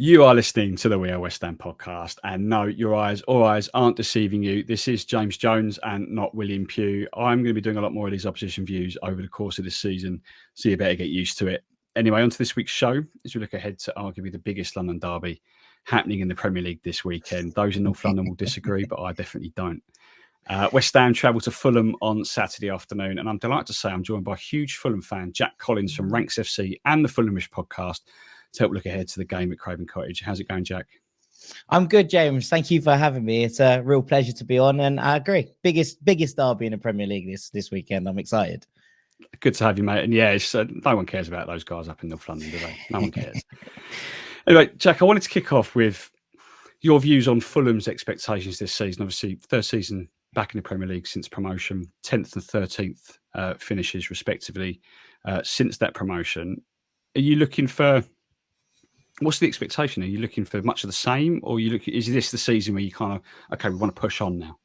You are listening to the We Are West Ham podcast, and no, your eyes or eyes aren't deceiving you. This is James Jones and not William Pugh. I'm going to be doing a lot more of these opposition views over the course of this season, so you better get used to it. Anyway, on to this week's show as we look ahead to arguably the biggest London derby happening in the Premier League this weekend. Those in North London will disagree, but I definitely don't. West Ham travel to Fulham on Saturday afternoon, and I'm delighted to say I'm joined by a huge Fulham fan, Jack Collins from Ranks FC and the Fulhamish podcast, to help look ahead to the game at Craven Cottage. How's it going, Jack? I'm good, James. Thank you for having me. It's a real pleasure to be on, and I agree. Biggest derby in the Premier League this weekend. I'm excited. Good to have you, mate. And yeah, no one cares about those guys up in North London, do they? No one cares. Anyway, Jack, I wanted to kick off with your views on Fulham's expectations this season. Obviously, third season back in the Premier League since promotion, 10th and 13th finishes respectively since that promotion. Are you looking for... What's the expectation? Are you looking for much of the same, or is this the season where you kind of, okay, we want to push on now?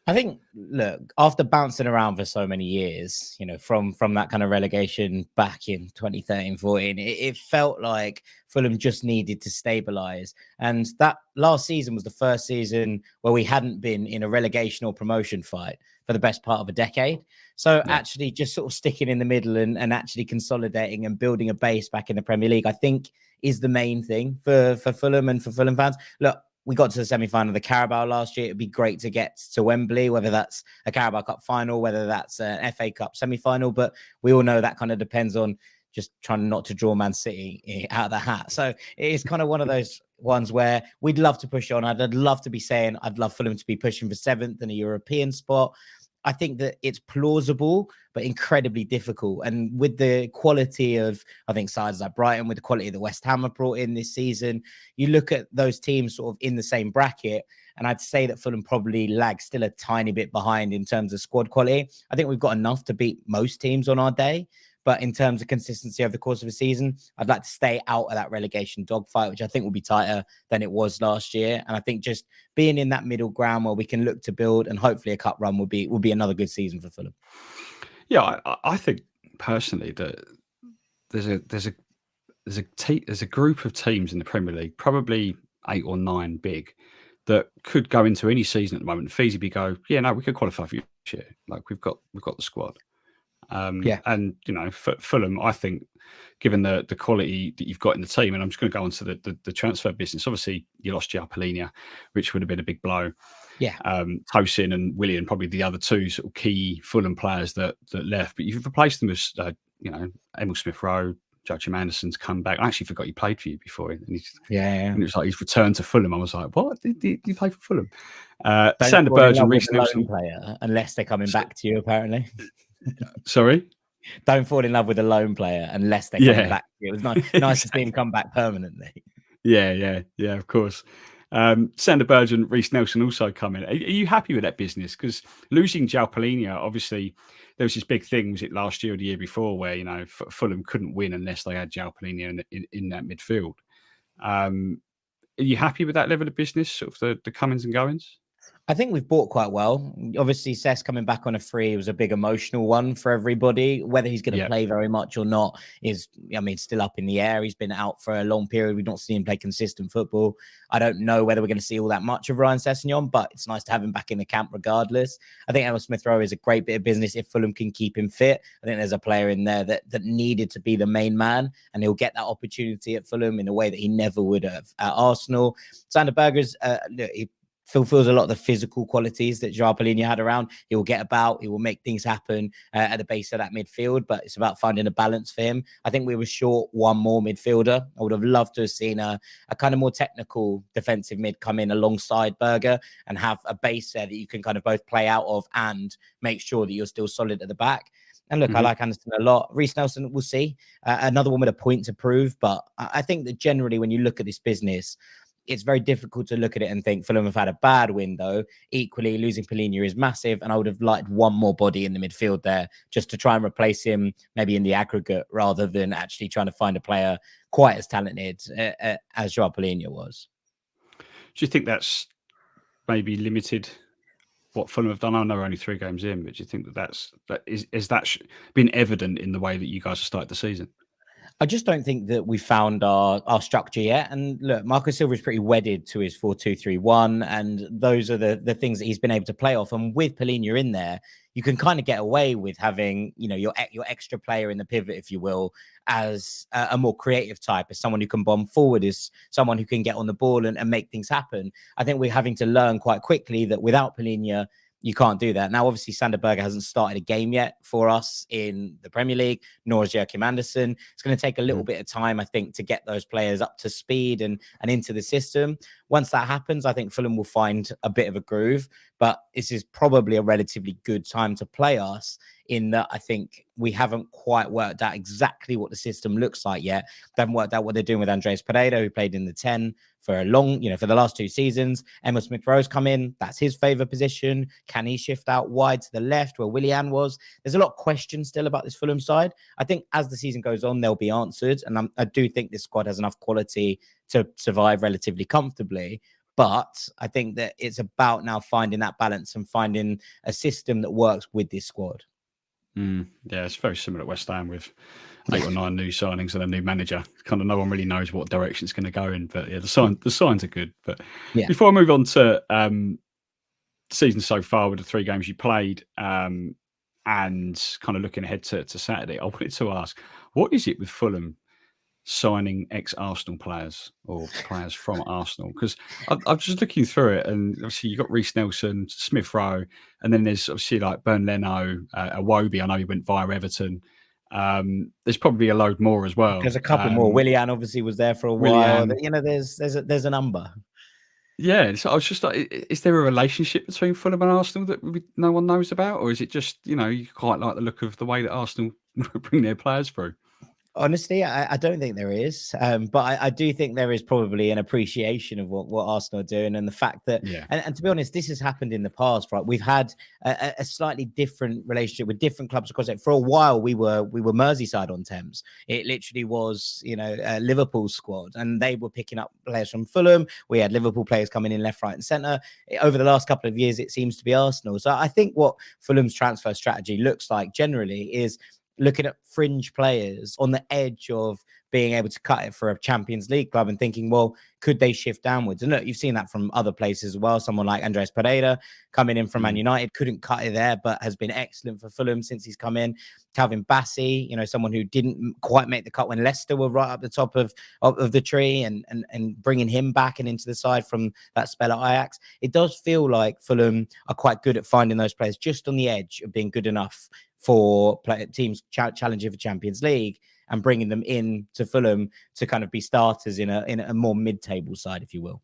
I think, look, after bouncing around for so many years, from that kind of relegation back in 2013-14, it felt like Fulham just needed to stabilise. And that last season was the first season where we hadn't been in a relegation or promotion fight for the best part of a decade. So actually just sort of sticking in the middle and actually consolidating and building a base back in the Premier League, I think is the main thing for Fulham and for Fulham fans. Look, we got to the semi-final of the Carabao last year. It'd be great to get to Wembley, whether that's a Carabao Cup final, whether that's an FA Cup semi-final. But we all know that kind of depends on just trying not to draw Man City out of the hat. So it is kind of one of those ones where we'd love to push on. I'd love to be saying I'd love Fulham to be pushing for 7th and a European spot. I think that it's plausible, but incredibly difficult. And with the quality of, I think, sides like Brighton, with the quality that West Ham have brought in this season, you look at those teams sort of in the same bracket, and I'd say that Fulham probably lag still a tiny bit behind in terms of squad quality. I think we've got enough to beat most teams on our day. But in terms of consistency over the course of a season, I'd like to stay out of that relegation dogfight, which I think will be tighter than it was last year. And I think just being in that middle ground where we can look to build and hopefully a cup run will be another good season for Fulham. Yeah, I think personally that there's a group of teams in the Premier League, probably 8 or 9 big, that could go into any season at the moment and feasibly go, yeah, no, we could qualify for this year. Like we've got the squad. And Fulham, I think, given the quality that you've got in the team, and I'm just going to go on to the transfer business. Obviously, you lost Jalpalinia, which would have been a big blow. Yeah, Tosin and Willian, probably the other two sort of key Fulham players that left, but you've replaced them with Emil Smith-Rowe. Joachim Anderson's come back. I actually forgot he played for you before. And and it was like he's returned to Fulham. I was like, what? Did you play for Fulham? Sander Berge and Reece Nelson. Player, unless they're coming back to you, apparently. Sorry? Don't fall in love with a lone player unless they're coming back to you. It was nice to see him come back permanently. Yeah, of course. Sander Berge and Reece Nelson also come in. Are you happy with that business? Because losing Jalpalinia, obviously, there was this big thing, was it last year or the year before, where Fulham couldn't win unless they had Jalpalinia in that midfield. Are you happy with that level of business, sort of the comings and goings? I think we've bought quite well. Obviously, Cesc coming back on a free was a big emotional one for everybody. Whether he's going to play very much or not is, still up in the air. He's been out for a long period. We've not seen him play consistent football. I don't know whether we're going to see all that much of Ryan Sessegnon, but it's nice to have him back in the camp regardless. I think Emil Smith-Rowe is a great bit of business if Fulham can keep him fit. I think there's a player in there that needed to be the main man, and he'll get that opportunity at Fulham in a way that he never would have at Arsenal. Sander Berger's, he fulfills a lot of the physical qualities that Jalpalinia had around. He will get about, he will make things happen at the base of that midfield, but it's about finding a balance for him. I think we were short one more midfielder. I would have loved to have seen a kind of more technical defensive mid come in alongside Berger and have a base there that you can kind of both play out of and make sure that you're still solid at the back. And look, I like Anderson a lot. Reece Nelson, we'll see. Another one with a point to prove. But I think that generally when you look at this business, it's very difficult to look at it and think Fulham have had a bad window. Equally, losing Palhinha is massive, and I would have liked one more body in the midfield there just to try and replace him maybe in the aggregate rather than actually trying to find a player quite as talented as Joao Palhinha was. Do you think that's maybe limited what Fulham have done? I know we're only 3 games in, but do you think that is that been evident in the way that you guys have started the season? I just don't think that we found our structure yet. And look, Marco Silva is pretty wedded to his 4-2-3-1, and those are the things that he's been able to play off. And with Palhinha in there, you can kind of get away with having, you know, your extra player in the pivot, if you will, as a more creative type, as someone who can bomb forward, as someone who can get on the ball and make things happen. I think we're having to learn quite quickly that without Palhinha, you can't do that. Now, obviously, Sander Berge hasn't started a game yet for us in the Premier League, nor has Joachim Andersen. It's going to take a little bit of time, I think, to get those players up to speed and into the system. Once that happens, I think Fulham will find a bit of a groove. But this is probably a relatively good time to play us, in that I think we haven't quite worked out exactly what the system looks like yet. They haven't worked out what they're doing with Andreas Pereira, who played in the 10 for a long, you know, for the last 2 seasons. Emil Smith-Rowe's come in. That's his favourite position. Can he shift out wide to the left where Willian was? There's a lot of questions still about this Fulham side. I think as the season goes on, they'll be answered. And I do think this squad has enough quality to survive relatively comfortably. But I think that it's about now finding that balance and finding a system that works with this squad. Yeah, it's very similar at West Ham with 8 or 9 new signings and a new manager. Kind of no one really knows what direction it's going to go in. But yeah, the signs are good. But before I move on to season so far with the 3 games you played, and kind of looking ahead to Saturday, I wanted to ask, what is it with Fulham signing ex-Arsenal players or players from Arsenal? Because I'm just looking through it, and obviously you've got Reece Nelson, Smith Rowe, and then there's obviously like Bern Leno, Iwobi. I know he went via Everton. There's probably a load more as well. There's a couple more. Willian obviously was there for a while. You know, there's a number. Yeah, so I was just like, is there a relationship between Fulham and Arsenal that no one knows about, or is it just, you know, you quite like the look of the way that Arsenal bring their players through? Honestly, I don't think there is, but I do think there is probably an appreciation of what Arsenal are doing, and the fact that, and to be honest, this has happened in the past, right? We've had a slightly different relationship with different clubs across it. For a while, we were Merseyside on Thames. It literally was, you know, a Liverpool squad, and they were picking up players from Fulham. We had Liverpool players coming in left, right, and centre. Over the last couple of years, it seems to be Arsenal. So I think what Fulham's transfer strategy looks like generally is looking at fringe players on the edge of being able to cut it for a Champions League club and thinking, well, could they shift downwards? And look, you've seen that from other places as well. Someone like Andreas Pereira coming in from Man United couldn't cut it there, but has been excellent for Fulham since he's come in. Calvin Bassey, you know, someone who didn't quite make the cut when Leicester were right up the top of the tree, and bringing him back and into the side from that spell at Ajax. It does feel like Fulham are quite good at finding those players just on the edge of being good enough for teams challenging for Champions League, and bringing them in to Fulham to kind of be starters in a more mid-table side, if you will.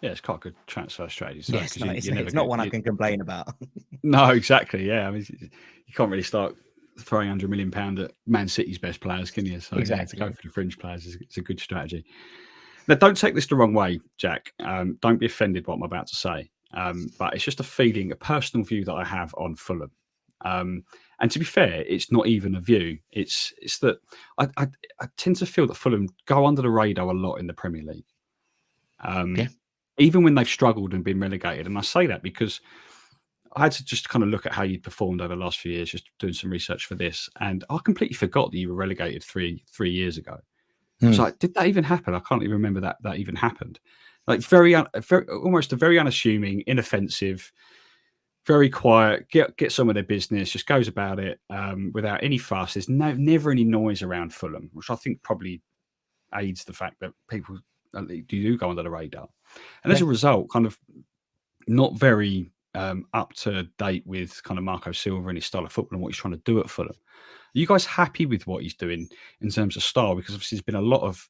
Yeah, it's quite a good transfer strategy. So, yes, it's not one I can complain about. No, exactly. Yeah, I mean, you can't really start throwing £100 million at Man City's best players, can you? So exactly. To go for the fringe players is a good strategy. Now, don't take this the wrong way, Jack. Don't be offended by what I'm about to say. But it's just a feeling, a personal view that I have on Fulham. And to be fair, it's not even a view. It's that I tend to feel that Fulham go under the radar a lot in the Premier League. Even when they've struggled and been relegated. And I say that because I had to just kind of look at how you'd performed over the last few years, just doing some research for this. And I completely forgot that you were relegated three years ago. I was like, did that even happen? I can't even remember that even happened. Like very almost a very unassuming, inoffensive, very quiet, get some of their business, just goes about it without any fuss. There's never any noise around Fulham, which I think probably aids the fact that people do go under the radar. And as a result, kind of not very up to date with kind of Marco Silva and his style of football and what he's trying to do at Fulham. Are you guys happy with what he's doing in terms of style? Because obviously there's been a lot of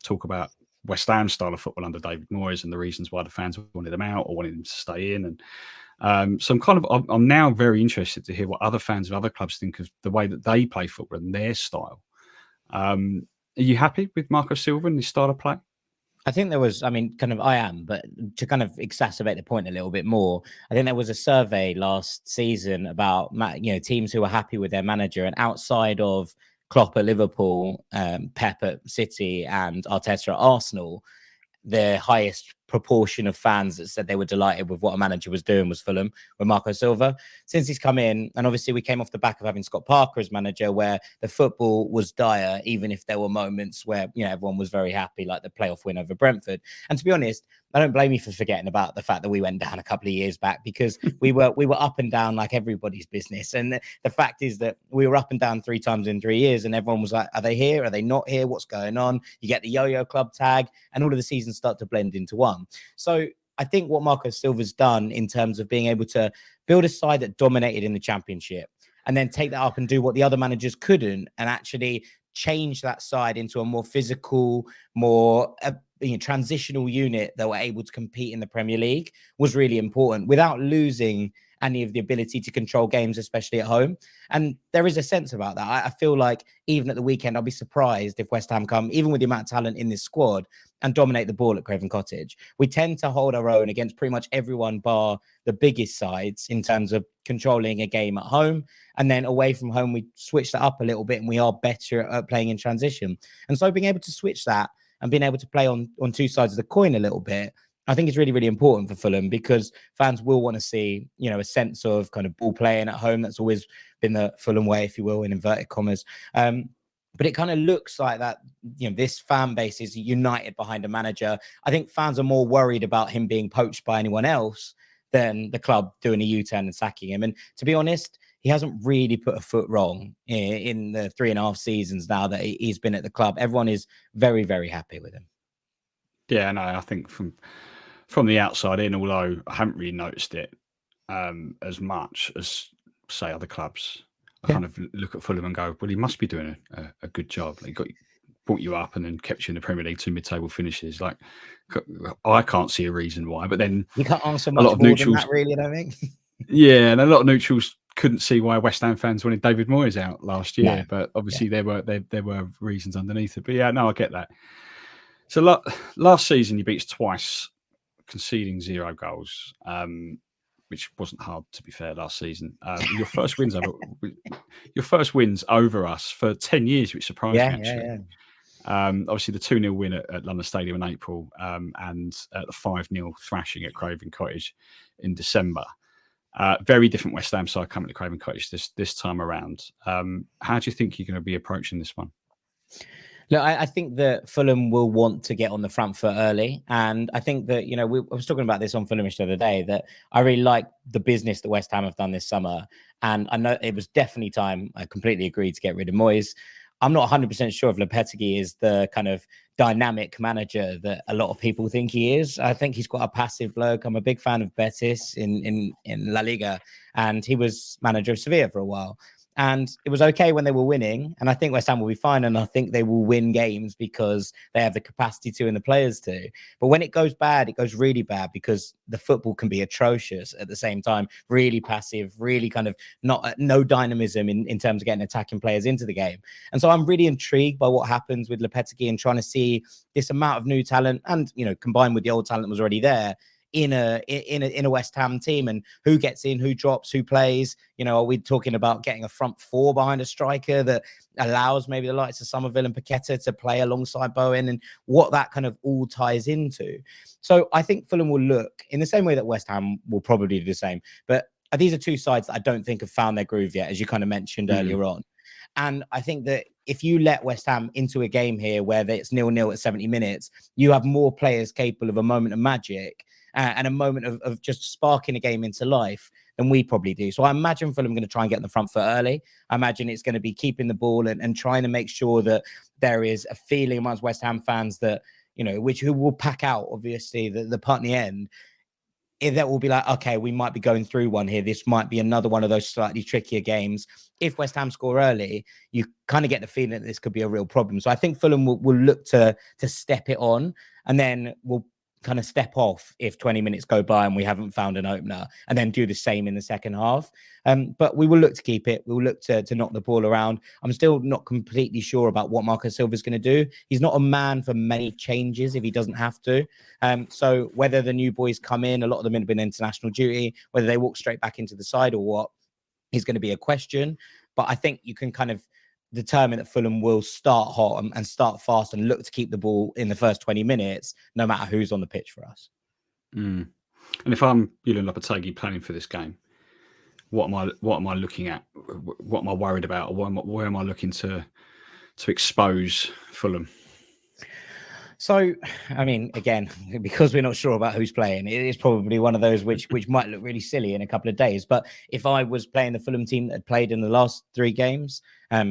talk about West Ham's style of football under David Moyes and the reasons why the fans wanted him out or wanted him to stay in. And so I'm now very interested to hear what other fans of other clubs think of the way that they play football and their style. Are you happy with Marco Silva and his style of play? I think there was, I am, but to kind of exacerbate the point a little bit more, I think there was a survey last season about, teams who were happy with their manager, and outside of Klopp at Liverpool, Pep at City and Arteta at Arsenal, the highest proportion of fans that said they were delighted with what a manager was doing was Fulham with Marco Silva. Since he's come in, and obviously we came off the back of having Scott Parker as manager, where the football was dire, even if there were moments where, you know, everyone was very happy, like the playoff win over Brentford. And to be honest, I don't blame you for forgetting about the fact that we went down a couple of years back, because we were up and down like everybody's business. And the fact is that we were up and down 3 times in 3 years, and everyone was like, are they here? Are they not here? What's going on? You get the yo-yo club tag, and all of the seasons start to blend into one. So I think what Marco Silva's done in terms of being able to build a side that dominated in the Championship and then take that up and do what the other managers couldn't, and actually change that side into a more physical, more transitional unit that were able to compete in the Premier League, was really important without losing any of the ability to control games, especially at home. And there is a sense about that. I feel like even at the weekend, I'll be surprised if West Ham come, even with the amount of talent in this squad, and dominate the ball at Craven Cottage. We tend to hold our own against pretty much everyone bar the biggest sides in terms of controlling a game at home. And then away from home, we switch that up a little bit, and we are better at playing in transition. And so being able to switch that and being able to play on 2 sides of the coin a little bit, I think it's really, really important for Fulham, because fans will want to see, you know, a sense of kind of ball playing at home. That's always been the Fulham way, if you will, in inverted commas. But it kind of looks like that, you know, this fan base is united behind a manager. I think fans are more worried about him being poached by anyone else than the club doing a U-turn and sacking him. And to be honest, he hasn't really put a foot wrong in the 3.5 seasons now that he's been at the club. Everyone is very, very happy with him. Yeah, no, I think from the outside in, although I haven't really noticed it as much as, say, other clubs, I kind of look at Fulham and go, well, he must be doing a good job. He brought you up and then kept you in the Premier League 2 mid-table finishes. Like, I can't see a reason why. But then you can't answer much more than that, really, I don't think. Yeah, and a lot of neutrals couldn't see why West Ham fans wanted David Moyes out last year. No. But obviously there were reasons underneath it. But yeah, no, I get that. So last season you beat us twice, conceding 0 goals. Which wasn't hard, to be fair, last season. Your first wins over us for 10 years, which surprised me, actually. Yeah. Obviously, the 2-0 win at London Stadium in April, and the 5-0 thrashing at Craven Cottage in December. Very different West Ham side coming to Craven Cottage this time around. How do you think you're going to be approaching this one? Look, I think that Fulham will want to get on the front foot early. And I think that, you know, I was talking about this on Fulhamish the other day, that I really like the business that West Ham have done this summer. And I know it was definitely time, I completely agree, to get rid of Moyes. I'm not 100% sure if Lopetegui is the kind of dynamic manager that a lot of people think he is. I think he's quite a passive bloke. I'm a big fan of Betis in La Liga, and he was manager of Sevilla for a while. And it was okay when they were winning. And I think West Ham will be fine. And I think they will win games because they have the capacity to and the players to. But when it goes bad, it goes really bad, because the football can be atrocious at the same time. Really passive, really kind of no dynamism in terms of getting attacking players into the game. And so I'm really intrigued by what happens with Lopetegui and trying to see this amount of new talent and, you know, combined with the old talent that was already there in a West Ham team, and who gets in, who drops, who plays. You know, are we talking about getting a front 4 behind a striker that allows maybe the likes of Somerville and Paqueta to play alongside Bowen, and what that kind of all ties into? So I think Fulham will look in the same way that West Ham will probably do the same. But these are 2 sides that I don't think have found their groove yet, as you kind of mentioned earlier on. And I think that if you let West Ham into a game here where it's 0-0 at 70 minutes, you have more players capable of a moment of magic and a moment of just sparking a game into life than we probably do. So I imagine Fulham going to try and get on the front foot early. I imagine it's going to be keeping the ball and trying to make sure that there is a feeling amongst West Ham fans that, you know, who will pack out, obviously, the Putney end. That will be like, okay, we might be going through one here. This might be another one of those slightly trickier games. If West Ham score early, you kind of get the feeling that this could be a real problem. So I think Fulham will look to step it on, and then we'll kind of step off if 20 minutes go by and we haven't found an opener, and then do the same in the second half. But we will look to keep it. We'll look to knock the ball around. I'm still not completely sure about what Marco Silva's going to do. He's not a man for many changes if he doesn't have to. So whether the new boys come in, a lot of them have been international duty, whether they walk straight back into the side or what, is going to be a question. But I think you can kind of determine that Fulham will start hot and start fast and look to keep the ball in the first 20 minutes, no matter who's on the pitch for us. Mm. And if I'm Julian Lopetegui planning for this game, what am I looking at? What am I worried about? Or where am I looking to expose Fulham? So, I mean, again, because we're not sure about who's playing, it is probably one of those which might look really silly in a couple of days. But if I was playing the Fulham team that had played in the last 3 games,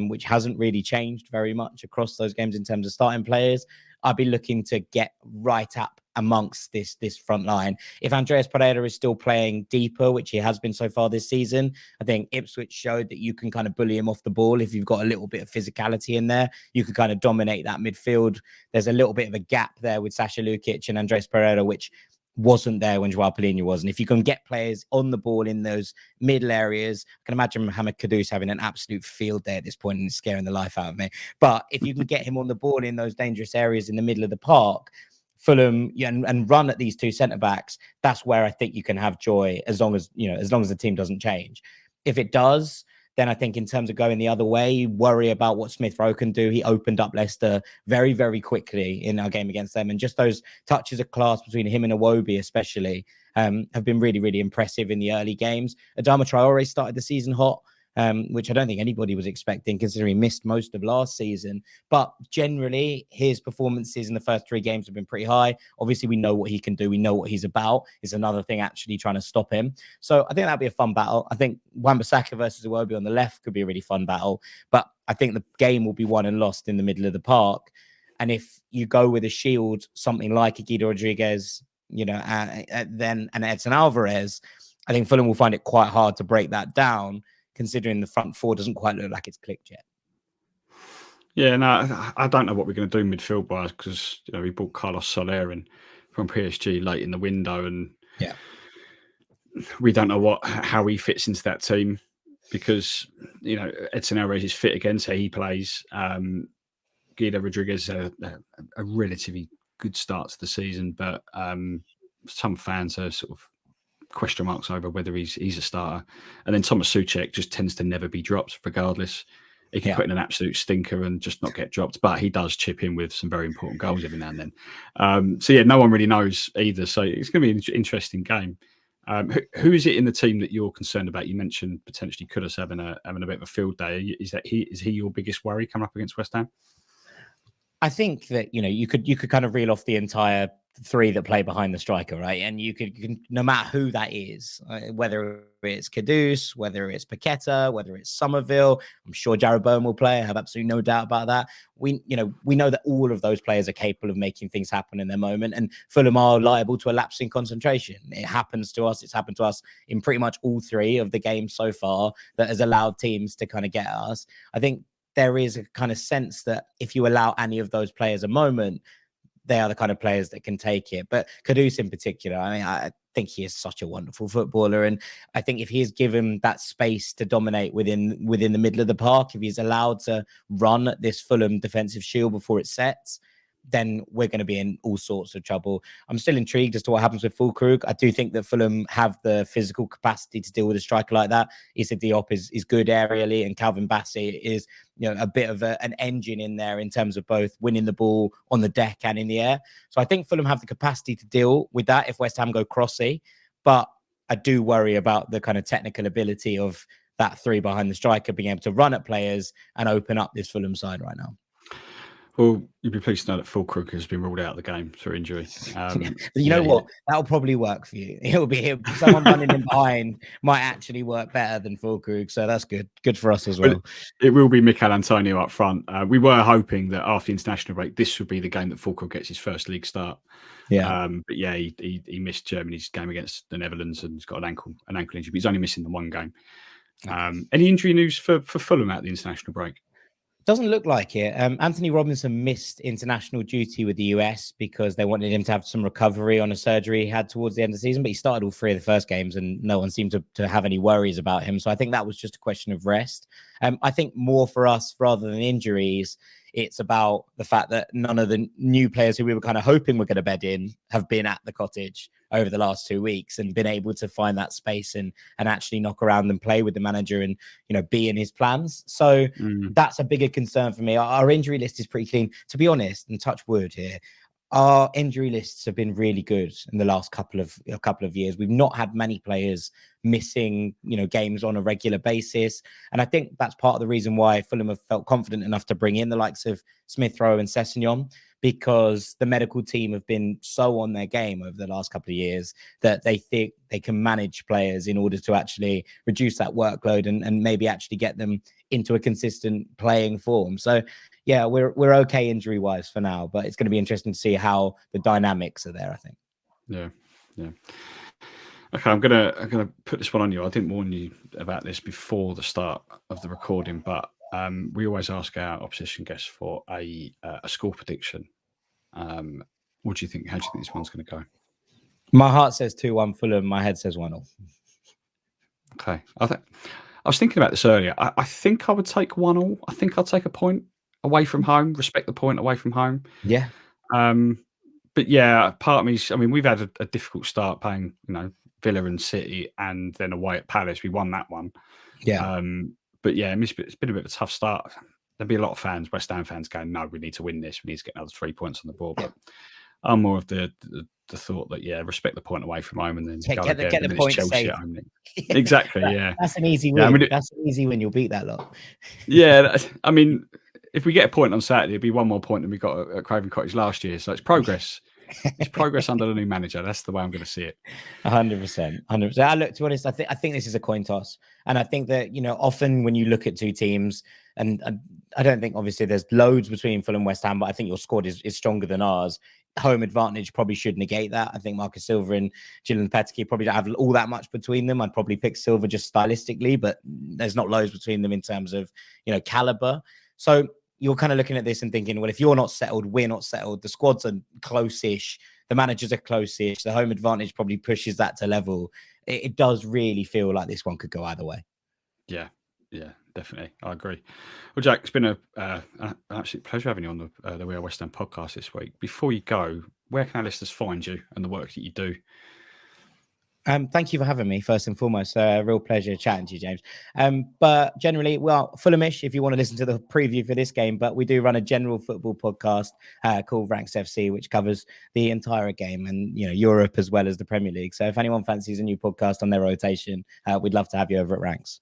which hasn't really changed very much across those games in terms of starting players, I'd be looking to get right up amongst this front line. If Andreas Pereira is still playing deeper, which he has been so far this season, I think Ipswich showed that you can kind of bully him off the ball if you've got a little bit of physicality in there. You can kind of dominate that midfield. There's a little bit of a gap there with Sasha Lukic and Andres Pereira, which wasn't there when Joao Palhinha was. And if you can get players on the ball in those middle areas, I can imagine Mohamed Kudus having an absolute field day at this point and scaring the life out of me. But if you can get him on the ball in those dangerous areas in the middle of the park, Fulham and run at these two centre backs, that's where I think you can have joy as long as the team doesn't change. If it does, then I think in terms of going the other way, worry about what Smith Rowe can do. He opened up Leicester very, very quickly in our game against them. And just those touches of class between him and Iwobi especially have been really, really impressive in the early games. Adama Traore started the season hot. Which I don't think anybody was expecting, considering he missed most of last season. But generally, his performances in the first 3 games have been pretty high. Obviously, we know what he can do. We know what he's about. It's another thing actually trying to stop him. So I think that'll be a fun battle. I think Wan-Bissaka versus Iwobi on the left could be a really fun battle. But I think the game will be won and lost in the middle of the park. And if you go with a shield, something like Guido Rodriguez, then and Edson Alvarez, I think Fulham will find it quite hard to break that down, considering the front 4 doesn't quite look like it's clicked yet. Yeah, no, I don't know what we're going to do midfield wise because we bought Carlos Soler in from PSG late in the window, and yeah, we don't know how he fits into that team because Edson Alvarez is fit again, so he plays. Guido Rodriguez had a relatively good start to the season, but some fans are sort of question marks over whether he's a starter. And then Thomas Souček just tends to never be dropped regardless. He can put in an absolute stinker and just not get dropped, but he does chip in with some very important goals every now and then. So yeah, no one really knows either. So it's going to be an interesting game. Who is it in the team that you're concerned about? You mentioned potentially Kudus having a bit of a field day. Is he your biggest worry coming up against West Ham? I think that you could kind of reel off the entire 3 that play behind the striker, right? And you can no matter who that is, whether it's Kudus, whether it's Paqueta, whether it's Somerville, I'm sure Jared Bowen will play. I have absolutely no doubt about that. We know that all of those players are capable of making things happen in their moment, and Fulham are liable to a lapse in concentration. It happens to us. It's happened to us in pretty much all 3 of the games so far that has allowed teams to kind of get at us. I think there is a kind of sense that if you allow any of those players a moment, they are the kind of players that can take it. But Kudus in particular, I mean, I think he is such a wonderful footballer. And I think if he is given that space to dominate within the middle of the park, if he's allowed to run at this Fulham defensive shield before it sets, then we're going to be in all sorts of trouble. I'm still intrigued as to what happens with Fulkrug. I do think that Fulham have the physical capacity to deal with a striker like that. Issa Diop is good aerially, and Calvin Bassey is a bit of an engine in there in terms of both winning the ball on the deck and in the air. So I think Fulham have the capacity to deal with that if West Ham go crossy. But I do worry about the kind of technical ability of that 3 behind the striker being able to run at players and open up this Fulham side right now. Well, you'd be pleased to know that Fulkrug has been ruled out of the game through injury. You know what? That'll probably work for you. It'll be someone running in behind might actually work better than Fulkrug, so that's good. Good for us as well. It will be Mikel Antonio up front. We were hoping that after the international break, this would be the game that Fulkrug gets his first league start. Yeah, but yeah, he missed Germany's game against the Netherlands and he's got an ankle injury. But he's only missing the 1 game. Any injury news for Fulham at the international break? Doesn't look like it. Anthony Robinson missed international duty with the US because they wanted him to have some recovery on a surgery he had towards the end of the season, but he started all 3 of the first games and no one seemed to have any worries about him. So I think that was just a question of rest. I think more for us, rather than injuries, it's about the fact that none of the new players who we were kind of hoping were going to bed in have been at the Cottage over the last 2 weeks and been able to find that space and actually knock around and play with the manager and, be in his plans. So that's a bigger concern for me. Our injury list is pretty clean, to be honest, and touch wood here. our injury lists have been really good in the last couple of years. We've not had many players missing, games on a regular basis, and I think that's part of the reason why Fulham have felt confident enough to bring in the likes of Smith Rowe and Sessegnon, because the medical team have been so on their game over the last couple of years that they think they can manage players in order to actually reduce that workload and maybe actually get them into a consistent playing form. So yeah, we're okay injury wise for now, but it's going to be interesting to see how the dynamics are there, I think. Yeah. Okay, I'm gonna put this one on you. I didn't warn you about this before the start of the recording, but we always ask our opposition guests for a score prediction. What do you think? How do you think this one's going to go? My heart says 2-1 Fulham. My head says 1-0. Okay, I was thinking about this earlier. I think I would take 1-1. I think I'll take a point away from home. Respect the point away from home. Yeah. But yeah, part of me. I mean, we've had a difficult start playing, Villa and City, and then away at Palace. We won that one. Yeah. But yeah, it's been a bit of a tough start. There'll be a lot of fans, West Ham fans, going, "No, we need to win this. We need to get another 3 points on the board." But I'm more of the thought that respect the point away from home and then get the point Chelsea at home. Exactly. Yeah, that's an easy win. That's an easy win. You'll beat that lot. Yeah, I mean, if we get a point on Saturday, it'll be one more point than we got at Craven Cottage last year. So it's progress. It's progress under the new manager. That's the way I'm going to see it. 100%. 100%. Look, to be honest, I think this is a coin toss, and I think that often when you look at two teams, and I don't think obviously there's loads between Fulham and West Ham, but I think your squad is stronger than ours. Home advantage probably should negate that. I think Marcus Silva and Gillian Petke probably don't have all that much between them. I'd probably pick Silva just stylistically, but there's not loads between them in terms of caliber. So you're kind of looking at this and thinking, well, if you're not settled, we're not settled. The squads are close-ish. The managers are close-ish. The home advantage probably pushes that to level. It does really feel like this one could go either way. Yeah, definitely. I agree. Well, Jack, it's been an absolute pleasure having you on the We Are West Ham podcast this week. Before you go, where can our listeners find you and the work that you do? Thank you for having me, first and foremost. Real pleasure chatting to you, James. But generally, Fulhamish, if you want to listen to the preview for this game, but we do run a general football podcast called Ranks FC, which covers the entire game and, Europe as well as the Premier League. So if anyone fancies a new podcast on their rotation, we'd love to have you over at Ranks.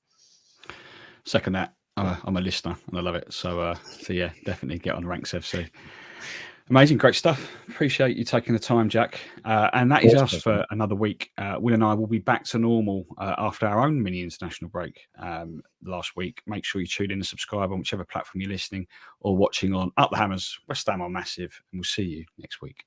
Second that. I'm a listener and I love it. So yeah, definitely get on Ranks FC. Amazing, great stuff. Appreciate you taking the time, Jack. And that is us for another week. Will and I will be back to normal after our own mini international break last week. Make sure you tune in and subscribe on whichever platform you're listening or watching on. Up the Hammers, West Ham are massive, and we'll see you next week.